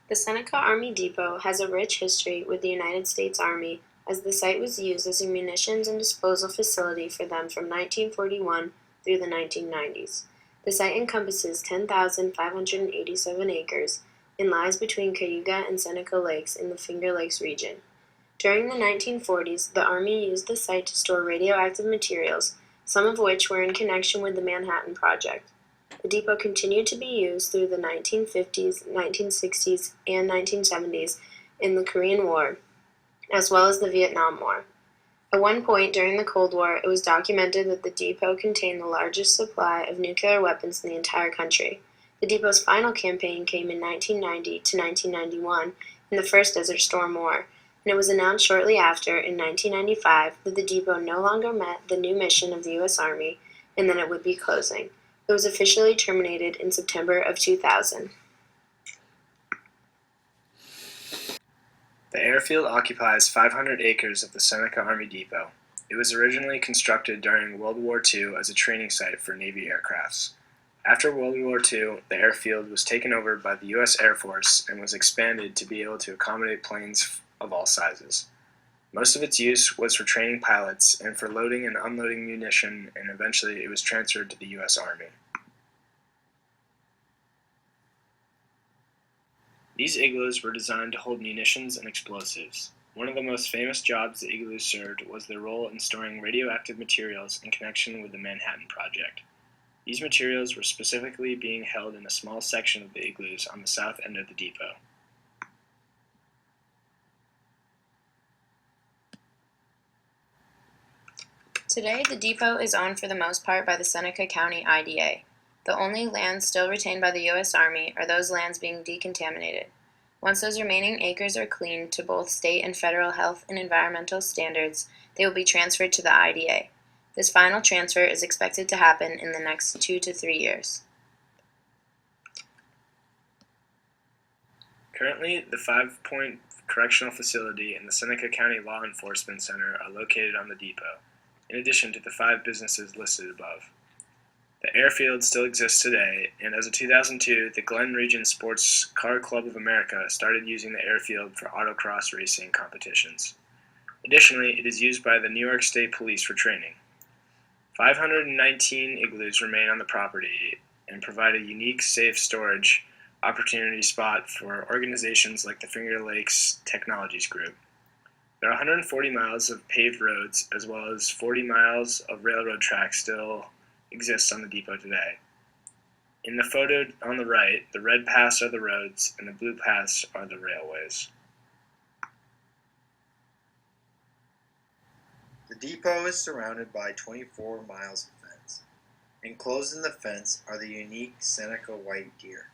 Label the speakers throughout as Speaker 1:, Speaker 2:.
Speaker 1: The Seneca Army Depot has a rich history with the United States Army, as the site was used as a munitions and disposal facility for them from 1941 through the 1990s. The site encompasses 10,587 acres and lies between Cayuga and Seneca Lakes in the Finger Lakes region. During the 1940s, the Army used the site to store radioactive materials, some of which were in connection with the Manhattan Project. The depot continued to be used through the 1950s, 1960s, and 1970s in the Korean War, as well as the Vietnam War. At one point during the Cold War, it was documented that the depot contained the largest supply of nuclear weapons in the entire country. The depot's final campaign came in 1990 to 1991 in the first Desert Storm War, and it was announced shortly after, in 1995, that the depot no longer met the new mission of the U.S. Army and that it would be closing. It was officially terminated in September of 2000.
Speaker 2: The airfield occupies 500 acres of the Seneca Army Depot. It was originally constructed during World War II as a training site for Navy aircrafts. After World War II, the airfield was taken over by the U.S. Air Force and was expanded to be able to accommodate planes of all sizes. Most of its use was for training pilots and for loading and unloading munition, and eventually it was transferred to the U.S. Army. These igloos were designed to hold munitions and explosives. One of the most famous jobs the igloos served was their role in storing radioactive materials in connection with the Manhattan Project. These materials were specifically being held in a small section of the igloos on the south end of the depot.
Speaker 1: Today, the depot is owned for the most part by the Seneca County IDA. The only lands still retained by the U.S. Army are those lands being decontaminated. Once those remaining acres are cleaned to both state and federal health and environmental standards, they will be transferred to the IDA. This final transfer is expected to happen in the next 2 to 3 years.
Speaker 2: Currently, the 5-Point Correctional Facility and the Seneca County Law Enforcement Center are located on the depot, in addition to the 5 businesses listed above. The airfield still exists today, and as of 2002, the Glen Region Sports Car Club of America started using the airfield for autocross racing competitions. Additionally, it is used by the New York State Police for training. 519 igloos remain on the property and provide a unique, safe storage opportunity spot for organizations like the Finger Lakes Technologies Group. There are 140 miles of paved roads, as well as 40 miles of railroad tracks still exists on the depot today. In the photo on the right, the red paths are the roads and the blue paths are the railways.
Speaker 3: The depot is surrounded by 24 miles of fence. Enclosed in the fence are the unique Seneca white deer.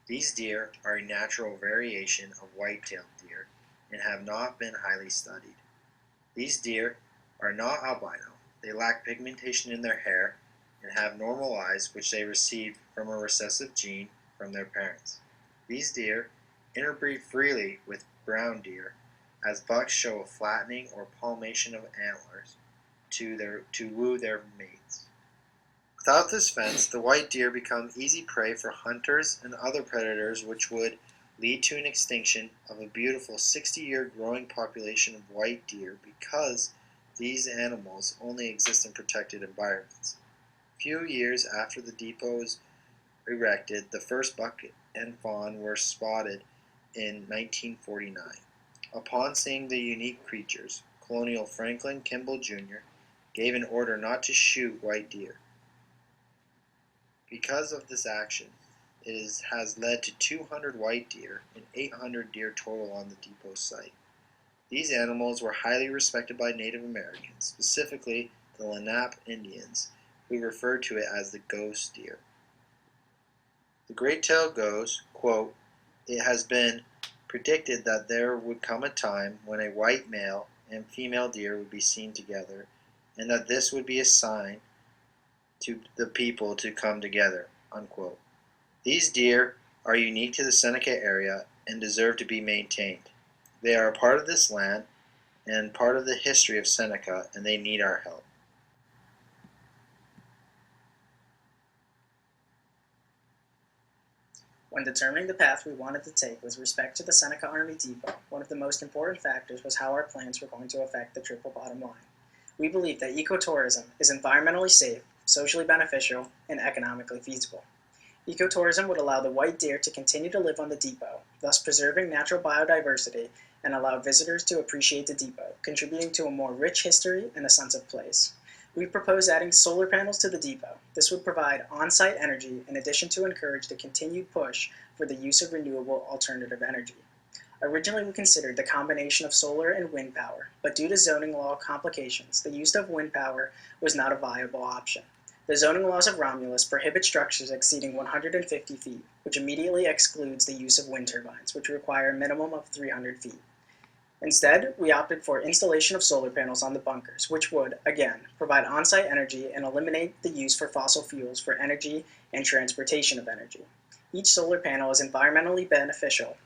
Speaker 3: These deer are a natural variation of white-tailed deer and have not been highly studied. These deer are not albino. They lack pigmentation in their hair and have normal eyes, which they received from a recessive gene from their parents. These deer interbreed freely with brown deer, as bucks show a flattening or palmation of antlers to woo their mates. Without this fence, the white deer become easy prey for hunters and other predators, which would lead to an extinction of a beautiful 60-year growing population of white deer because these animals only exist in protected environments. A few years after the depot was erected, the first buck and fawn were spotted in 1949. Upon seeing the unique creatures, Colonel Franklin Kimball, Jr. gave an order not to shoot white deer. Because of this action, it has led to 200 white deer and 800 deer total on the depot site. These animals were highly respected by Native Americans, specifically the Lenape Indians, who referred to it as the ghost deer. The great tale goes, quote, "It has been predicted that there would come a time when a white male and female deer would be seen together, and that this would be a sign to the people to come together," unquote. These deer are unique to the Seneca area and deserve to be maintained. They are a part of this land and part of the history of Seneca, and they need our help.
Speaker 4: When determining the path we wanted to take with respect to the Seneca Army Depot, one of the most important factors was how our plans were going to affect the triple bottom line. We believe that ecotourism is environmentally safe, socially beneficial, and economically feasible. Ecotourism would allow the white deer to continue to live on the depot, thus preserving natural biodiversity and allow visitors to appreciate the depot, contributing to a more rich history and a sense of place. We propose adding solar panels to the depot. This would provide on-site energy in addition to encourage the continued push for the use of renewable alternative energy. Originally, we considered the combination of solar and wind power, but due to zoning law complications, the use of wind power was not a viable option. The zoning laws of Romulus prohibit structures exceeding 150 feet, which immediately excludes the use of wind turbines, which require a minimum of 300 feet. Instead, we opted for installation of solar panels on the bunkers, which would, again, provide on-site energy and eliminate the use for fossil fuels for energy and transportation of energy. Each solar panel is environmentally beneficial,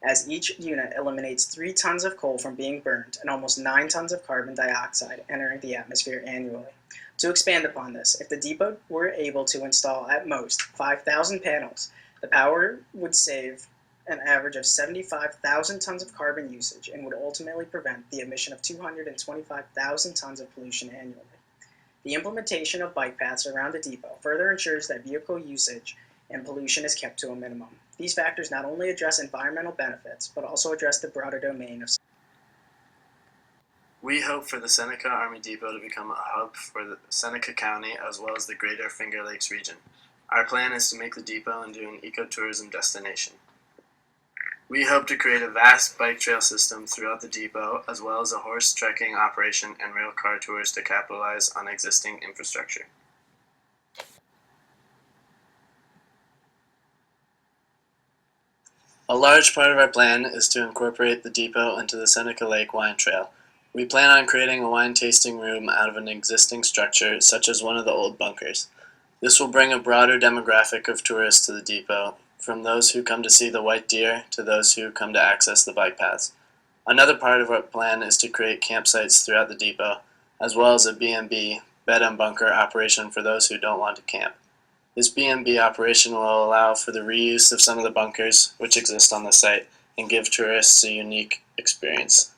Speaker 4: as each unit eliminates 3 tons of coal from being burned and almost 9 tons of carbon dioxide entering the atmosphere annually. To expand upon this, if the depot were able to install at most 5,000 panels, the power would save an average of 75,000 tons of carbon usage and would ultimately prevent the emission of 225,000 tons of pollution annually. The implementation of bike paths around the depot further ensures that vehicle usage and pollution is kept to a minimum. These factors not only address environmental benefits, but also address the broader domain of.
Speaker 5: We hope for the Seneca Army Depot to become a hub for the Seneca County as well as the greater Finger Lakes region. Our plan is to make the depot into an ecotourism destination. We hope to create a vast bike trail system throughout the depot, as well as a horse trekking operation and rail car tours to capitalize on existing infrastructure. A large part of our plan is to incorporate the depot into the Seneca Lake Wine Trail. We plan on creating a wine tasting room out of an existing structure, such as one of the old bunkers. This will bring a broader demographic of tourists to the depot, from those who come to see the white deer to those who come to access the bike paths. Another part of our plan is to create campsites throughout the depot, as well as a B&B, bed and bunker operation for those who don't want to camp. This B&B operation will allow for the reuse of some of the bunkers which exist on the site and give tourists a unique experience.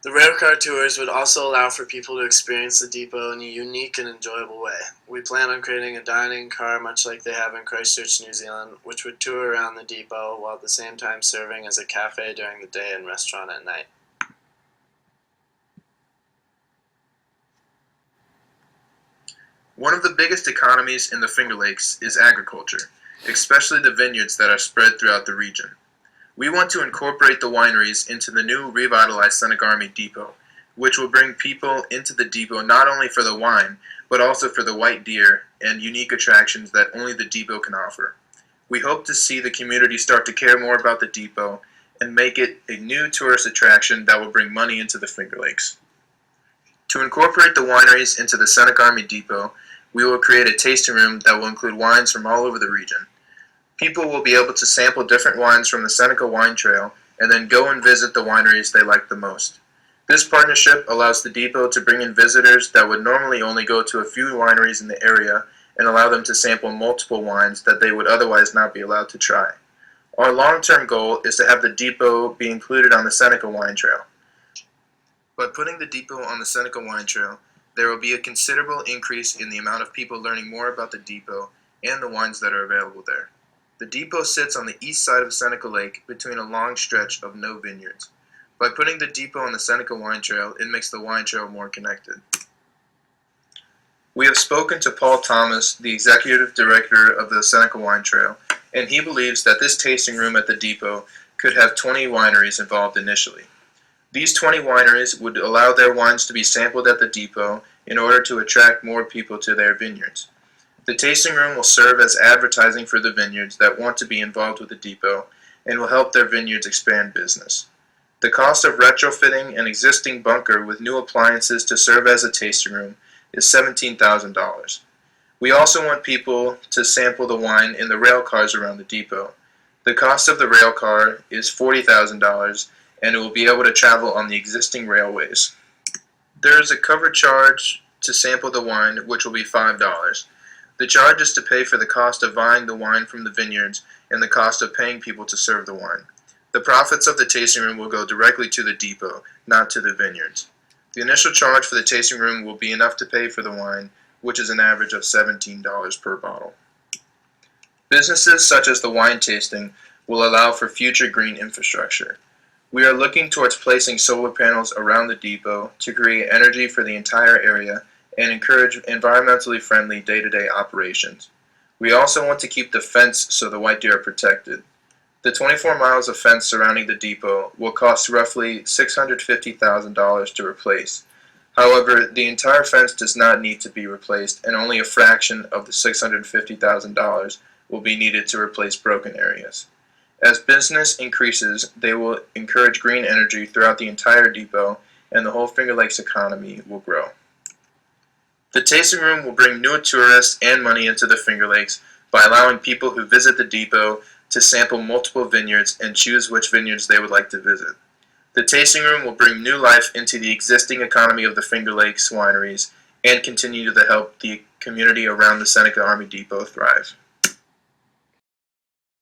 Speaker 5: The railcar tours would also allow for people to experience the depot in a unique and enjoyable way. We plan on creating a dining car much like they have in Christchurch, New Zealand, which would tour around the depot while at the same time serving as a cafe during the day and restaurant at night.
Speaker 6: One of the biggest economies in the Finger Lakes is agriculture, especially the vineyards that are spread throughout the region. We want to incorporate the wineries into the new revitalized Seneca Army Depot, which will bring people into the depot not only for the wine, but also for the white deer and unique attractions that only the depot can offer. We hope to see the community start to care more about the depot and make it a new tourist attraction that will bring money into the Finger Lakes. To incorporate the wineries into the Seneca Army Depot, we will create a tasting room that will include wines from all over the region. People will be able to sample different wines from the Seneca Wine Trail and then go and visit the wineries they like the most. This partnership allows the depot to bring in visitors that would normally only go to a few wineries in the area and allow them to sample multiple wines that they would otherwise not be allowed to try. Our long-term goal is to have the depot be included on the Seneca Wine Trail. By putting the depot on the Seneca Wine Trail, there will be a considerable increase in the amount of people learning more about the depot and the wines that are available there. The depot sits on the east side of Seneca Lake between a long stretch of no vineyards. By putting the depot on the Seneca Wine Trail, it makes the wine trail more connected. We have spoken to Paul Thomas, the executive director of the Seneca Wine Trail, and he believes that this tasting room at the depot could have 20 wineries involved initially. These 20 wineries would allow their wines to be sampled at the depot in order to attract more people to their vineyards. The tasting room will serve as advertising for the vineyards that want to be involved with the depot and will help their vineyards expand business. The cost of retrofitting an existing bunker with new appliances to serve as a tasting room is $17,000. We also want people to sample the wine in the rail cars around the depot. The cost of the rail car is $40,000 and it will be able to travel on the existing railways. There is a cover charge to sample the wine, which will be $5. The charge is to pay for the cost of buying the wine from the vineyards and the cost of paying people to serve the wine. The profits of the tasting room will go directly to the depot, not to the vineyards. The initial charge for the tasting room will be enough to pay for the wine, which is an average of $17 per bottle. Businesses such as the wine tasting will allow for future green infrastructure. We are looking towards placing solar panels around the depot to create energy for the entire area and encourage environmentally friendly day-to-day operations. We also want to keep the fence so the white deer are protected. The 24 miles of fence surrounding the depot will cost roughly $650,000 to replace. However, the entire fence does not need to be replaced, and only a fraction of the $650,000 will be needed to replace broken areas. As business increases, they will encourage green energy throughout the entire depot, and the whole Finger Lakes economy will grow. The tasting room will bring new tourists and money into the Finger Lakes by allowing people who visit the depot to sample multiple vineyards and choose which vineyards they would like to visit. The tasting room will bring new life into the existing economy of the Finger Lakes wineries and continue to help the community around the Seneca Army Depot thrive.